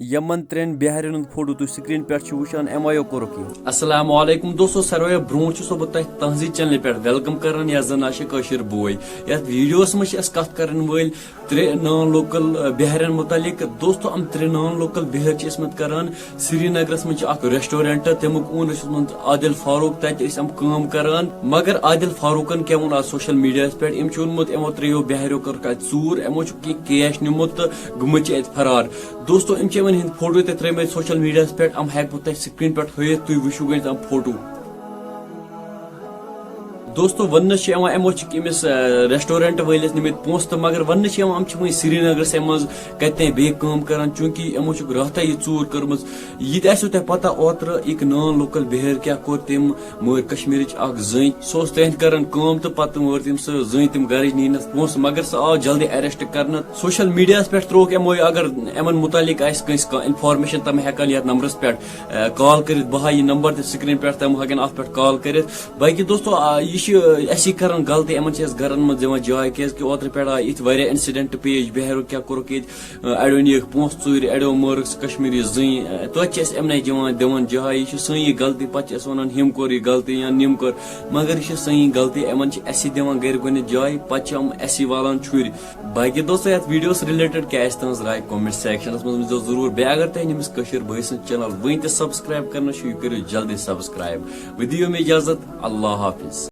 یمن ترین بہارین ہند photo تھی screen پہ وچان ایم آئی کورک یہ السلام علیکم دوستو سروے برو سو بہ تہذی چینل پہ ویلکم کران یا زن کاشر بوے یت ویڈیوس مجھ کت کرن ول ترے نان لوکل بہارین متعلق دوستو ام ترے نان لوکل بہار مت کران سری نگرس مجھ اخ ریسٹورینٹ تمیک اون عادل فاروق تت کام کران مگر عادل فاروقن کیا ون سوشل میڈیا پہ ام اونمت امو تریو بہاریو کر ژور امو کیش نمت تو گمت ات فرار دوستو ام ہند فوٹو تہ ترے سوشل میڈیا پہ ام ہیک بہ سکرین پہ ہت تھی وچو گئی ام فوٹو دوستو ون امو امس ریسٹورینٹ ولس نمت پونس تو مگر ون ام سری نگرس مز کتنے بی کام کران چونکہ امو راتھا یہ ژور کرم یہ آسو تہ پتہ اوتر ایک نان لوکل بہار کیا کور تم مر کشمیر اخ زن سہ تہند کران کام تو پتہ مر تم سہ زن تم گرج نینس پونس مگر سہ آو جلدی اریسٹ کرنا سوشل میڈیا پہ تروک امو اگر امن متعلق آس کنس انفارمیشن تم ہیکن یتھ نمبرس پہ کال کرت بہ یہ نمبر تہ سکرین پہ تم ہیکن ات پہ کال کرت باقی دوستو یہ اسی کران غلطی امن گرن من دان جائے کیازِ کہ اوتر پہ آئی ات واریاہ انسیڈنٹ پیش بہارو کیا کورک یہ اڑو نیک پونس ژور اڑو مارک کشمیری زن توتہ امنے دان جائے یہ سن غلطی پتہ ونان ہم کور یہ غلطی یا نم کور مگر یہ سن غلطی امن اسی دان گر گۄڈنیتھ جائے پتہ اسی والان چھر باقی دوستو یتھ ویڈیوس رلیٹڈ کیا تہذ رائے کامنٹ سیکشنس من ضرور بیٚیہِ اگر تُہۍ أمِس کٲشِر بٲے سٕنٛز چینل وٕنۍ تہِ سبسکرایب کرنا چھُ یہِ کٔرِو جلدی سبسکرایب بہٕ دِیو مےٚ اجازت اللہ حافظ